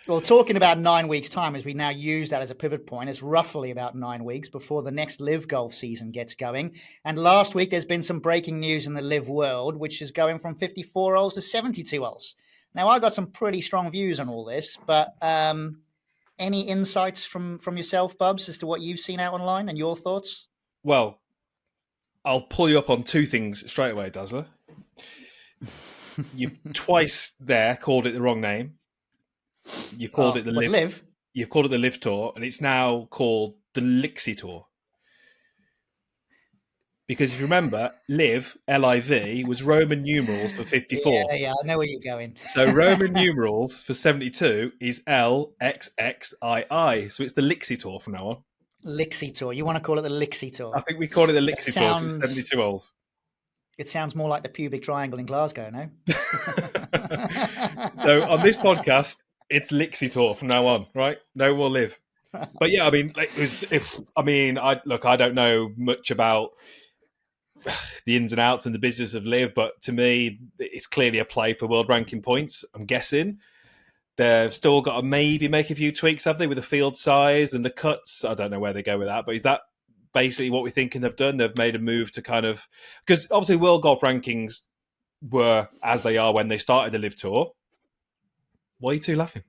Well, talking about 9 weeks' time, as we now use that as a pivot point, it's roughly about 9 weeks before the next LIV golf season gets going. And last week, there's been some breaking news in the LIV world, which is going from 54 holes to 72 holes. Now, I got some pretty strong views on all this, but any insights from yourself, Bubs, as to what you've seen out online and your thoughts? Well, I'll pull you up on two things straight away, Dazzler. You've twice there called it the wrong name. You've called it the LIV. You've called it the LIV Tour, and it's now called the Lixie Tour. Because if you remember, LIV, L-I-V, was Roman numerals for 54. Yeah, I know where you're going. So Roman numerals for 72 is L-X-X-I-I. So it's the Lixie Tour from now on. Lixie Tour. You want to call it the Lixie Tour? I think we call it the Lixie Tour for 72 holes. It sounds more like the pubic triangle in Glasgow, no? So on this podcast, it's Lixie Tour from now on, right? No more LIV. But yeah, I mean, I don't know much about the ins and outs and the business of LIV, but to me, it's clearly a play for world ranking points. I'm guessing they've still got to maybe make a few tweaks, have they, with the field size and the cuts? I don't know where they go with that, but is that basically what we're thinking they've done? They've made a move to kind of, because obviously world golf rankings were as they are when they started the LIV Tour. Why are you two laughing?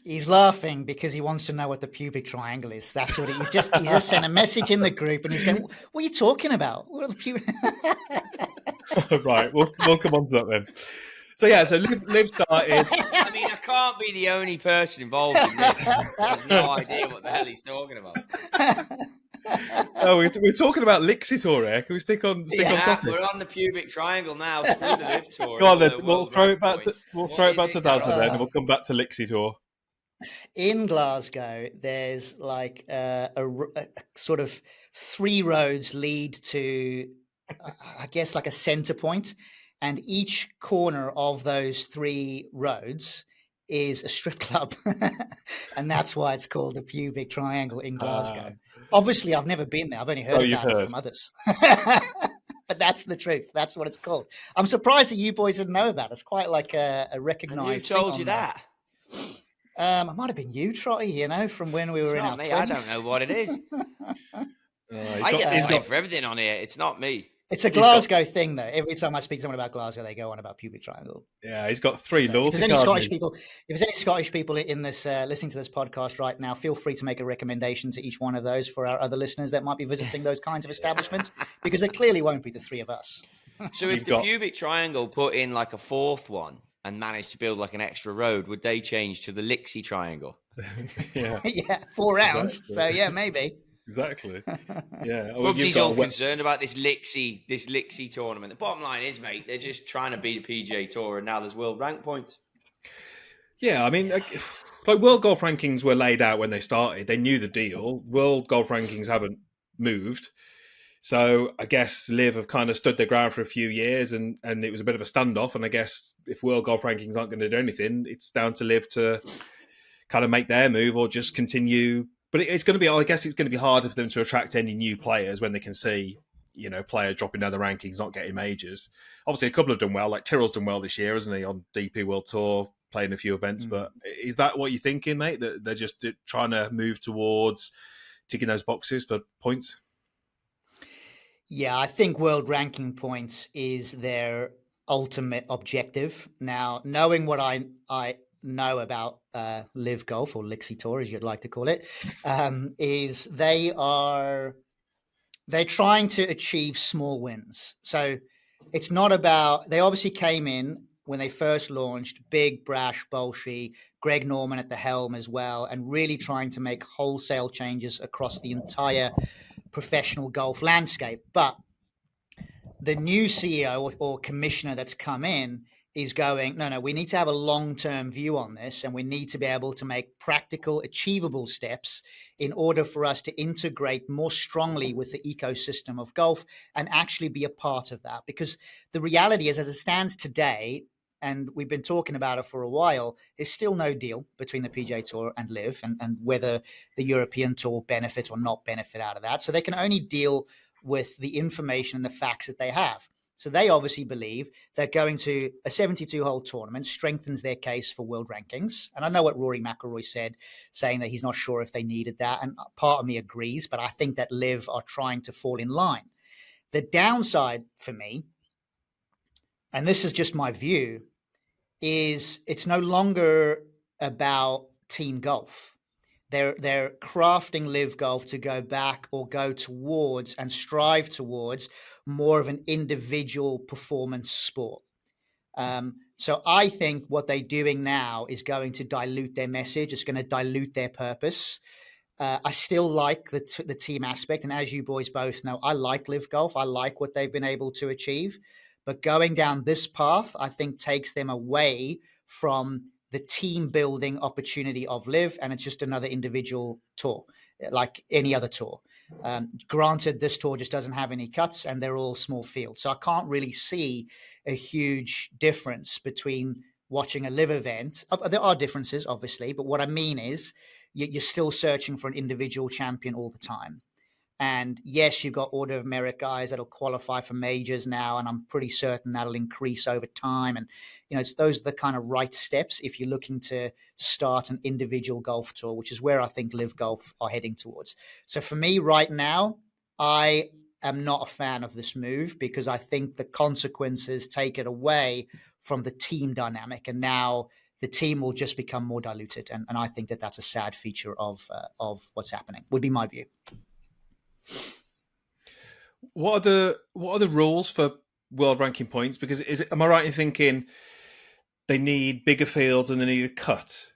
He's laughing because he wants to know what the pubic triangle is. That's what he's just sent a message in the group and he's going, what are you talking about? What are the pubic? Right, we'll come on to that then. So yeah, so LIV started. I mean, I can't be the only person involved in this. I have no idea what the hell he's talking about. Oh, we're talking about Lixie Tour here. Can we stick on topic? We're on the pubic triangle now. Screw the LIV Tour. Go on then. We'll throw it back to Dazzler then, and we'll come back to Lixie Tour. In Glasgow, there's like a sort of 3 roads lead to, I guess, like a center point, and each corner of those 3 roads is a strip club, and that's why it's called the pubic triangle in Glasgow. Obviously, I've never been there. I've only heard about it from others. But that's the truth. That's what it's called. I'm surprised that you boys didn't know about it. It's quite like a recognized. And who told you that? It might have been you, Trotty, from when we were in our 20s. I don't know what it is. I get blamed for everything on here. It's not me. It's a Glasgow thing, though. Every time I speak to someone about Glasgow, they go on about pubic triangle. Yeah, he's got 3 laws. If there's any Scottish people in this listening to this podcast right now, feel free to make a recommendation to each one of those for our other listeners that might be visiting those kinds of establishments, because it clearly won't be the 3 of us. So if the pubic triangle put in like a 4th one and managed to build like an extra road, would they change to the Lixie triangle? Yeah. Yeah, 4 rounds. Exactly. So yeah, maybe. Exactly. Yeah. Bubsy's all concerned about this Lixie tournament. The bottom line is, mate, they're just trying to beat the PGA Tour, and now there's world rank points. Yeah, I mean, like world golf rankings were laid out when they started. They knew the deal. World golf rankings haven't moved. So I guess LIV have kind of stood their ground for a few years, and it was a bit of a standoff. And I guess if world golf rankings aren't going to do anything, it's down to LIV to kind of make their move or just continue. But it's going to be, I guess it's going to be harder for them to attract any new players when they can see, players dropping down the rankings, not getting majors. Obviously, a couple have done well. Like Tyrrell's done well this year, hasn't he, on DP World Tour, playing a few events. But is that what you're thinking, mate? That they're just trying to move towards ticking those boxes for points? Yeah, I think world ranking points is their ultimate objective. Now, knowing what I know about LIV Golf, or Lixie Tour, as you'd like to call it, is they're trying to achieve small wins. So it's not about, they obviously came in when they first launched, big, brash, bolshy, Greg Norman at the helm as well, and really trying to make wholesale changes across the entire professional golf landscape. But the new CEO or commissioner that's come in is going, no, we need to have a long-term view on this, and we need to be able to make practical, achievable steps in order for us to integrate more strongly with the ecosystem of golf and actually be a part of that. Because the reality is, as it stands today, and we've been talking about it for a while, there's still no deal between the PGA Tour and LIV, and whether the European Tour benefit or not benefit out of that. So they can only deal with the information and the facts that they have. So they obviously believe that going to a 72-hole tournament strengthens their case for world rankings. And I know what Rory McIlroy said, saying that he's not sure if they needed that. And part of me agrees, but I think that LIV are trying to fall in line. The downside for me, and this is just my view, is it's no longer about team golf. They're crafting LIV Golf to go back or go towards and strive towards more of an individual performance sport. So I think what they're doing now is going to dilute their message. It's going to dilute their purpose. I still like the team aspect, and as you boys both know, I like LIV Golf. I like what they've been able to achieve, but going down this path, I think, takes them away from the team building opportunity of LIV, and it's just another individual tour, like any other tour. Granted, this tour just doesn't have any cuts, and they're all small fields, so I can't really see a huge difference between watching a LIV event. There are differences, obviously, but what I mean is you're still searching for an individual champion all the time. And yes, you've got Order of Merit guys that'll qualify for majors now, and I'm pretty certain that'll increase over time. And those are the kind of right steps if you're looking to start an individual golf tour, which is where I think LIV Golf are heading towards. So for me right now, I am not a fan of this move because I think the consequences take it away from the team dynamic, and now the team will just become more diluted. And I think that that's a sad feature of what's happening, would be my view. What are the rules for world ranking points? Because am I right in thinking they need bigger fields and they need a cut?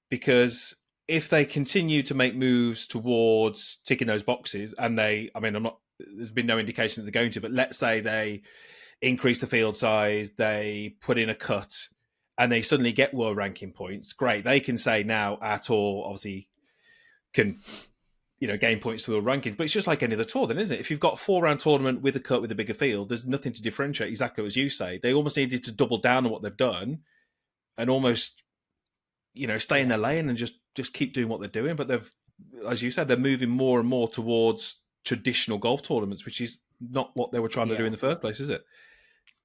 Because if they continue to make moves towards ticking those boxes, and there's been no indication that they're going to, but let's say they increase the field size, they put in a cut, and they suddenly get world ranking points, great. They can say now our tour obviously can gain points to the rankings, but it's just like any other tour then, isn't it? If you've got a 4-round tournament with a cut with a bigger field, there's nothing to differentiate, exactly as you say. They almost needed to double down on what they've done and almost stay in their lane and just keep doing what they're doing. But they've, as you said, they're moving more and more towards traditional golf tournaments, which is not what they were trying to do in the first place, is it?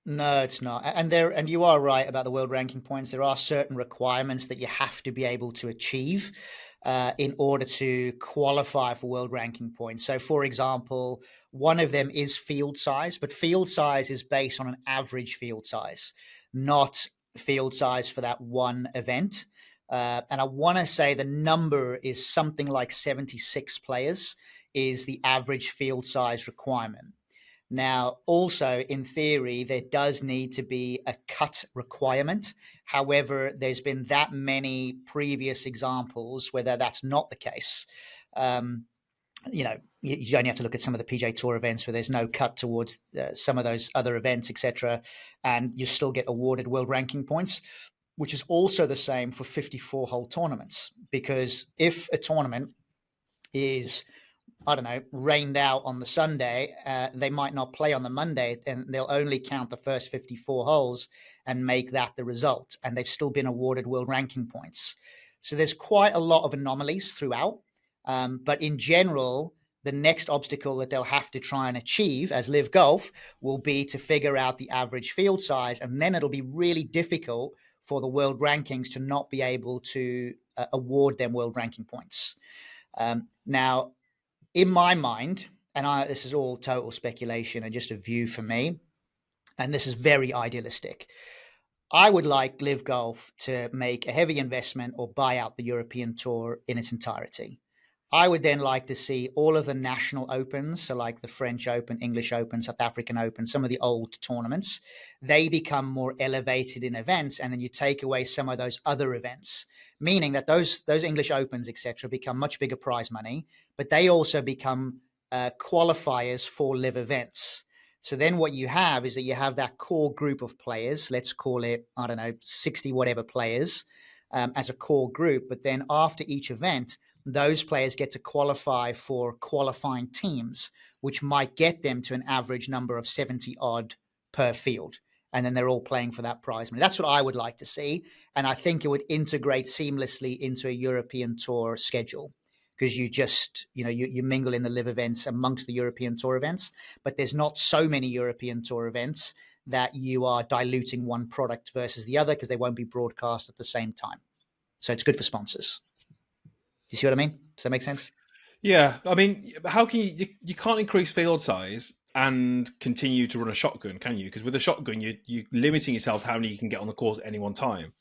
No, it's not. And you are right about the world ranking points. There are certain requirements that you have to be able to achieve in order to qualify for world ranking points. So, for example, one of them is field size, but field size is based on an average field size, not field size for that one event. And I want to say the number is something like 76 players is the average field size requirement. Now, also, in theory, there does need to be a cut requirement. However, there's been that many previous examples where that's not the case. You only have to look at some of the PGA Tour events where there's no cut towards some of those other events, etc., and you still get awarded world ranking points, which is also the same for 54-hole tournaments. Because if a tournament is rained out on the Sunday, they might not play on the Monday, and they'll only count the first 54 holes and make that the result. And they've still been awarded world ranking points. So there's quite a lot of anomalies throughout. But in general, the next obstacle that they'll have to try and achieve as LIV Golf will be to figure out the average field size. And then it'll be really difficult for the world rankings to not be able to award them world ranking points. Now, in my mind, and this is all total speculation and just a view for me, and this is very idealistic, I would like LIV Golf to make a heavy investment or buy out the European Tour in its entirety. I would then like to see all of the national opens, so like the French Open, English Open, South African Open, some of the old tournaments, they become more elevated in events, and then you take away some of those other events, meaning that those English Opens, etc., become much bigger prize money, but they also become qualifiers for LIV events. So then what you have is that you have that core group of players, let's call it, 60 whatever players as a core group, but then after each event, those players get to qualify for qualifying teams, which might get them to an average number of 70 odd per field. And then they're all playing for that prize money. That's what I would like to see. And I think it would integrate seamlessly into a European Tour schedule. because you just, you mingle in the LIV events amongst the European Tour events, but there's not so many European Tour events that you are diluting one product versus the other because they won't be broadcast at the same time. So it's good for sponsors. You see what I mean? Does that make sense? Yeah, I mean, how can you can't increase field size and continue to run a shotgun, can you? Because with a shotgun, you're limiting yourself to how many you can get on the course at any one time.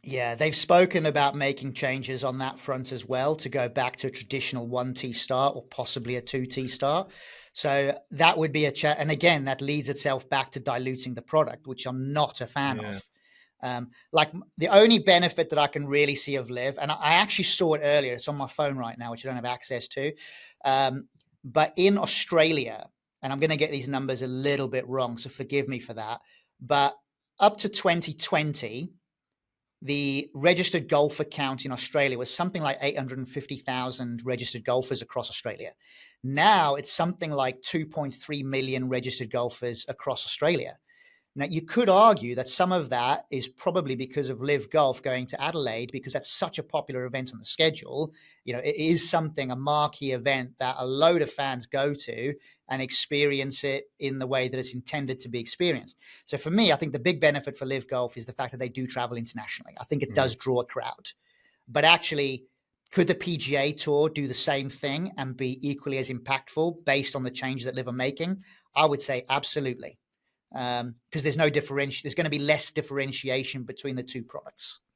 Yeah, they've spoken about making changes on that front as well to go back to a traditional 1T start or possibly a 2T start. So that would be and again, that leads itself back to diluting the product, which I'm not a fan of. Like the only benefit that I can really see of LIV, and I actually saw it earlier, it's on my phone right now, which I don't have access to. But in Australia, and I'm going to get these numbers a little bit wrong, so forgive me for that. But up to 2020, the registered golfer count in Australia was something like 850,000 registered golfers across Australia. Now it's something like 2.3 million registered golfers across Australia. Now, you could argue that some of that is probably because of LIV Golf going to Adelaide, because that's such a popular event on the schedule. It is a marquee event that a load of fans go to and experience it in the way that it's intended to be experienced. So for me, I think the big benefit for LIV Golf is the fact that they do travel internationally. I think it does draw a crowd. But actually, could the PGA Tour do the same thing and be equally as impactful based on the changes that LIV are making? I would say absolutely. Because there's no differentiation. There's going to be less differentiation between the two products.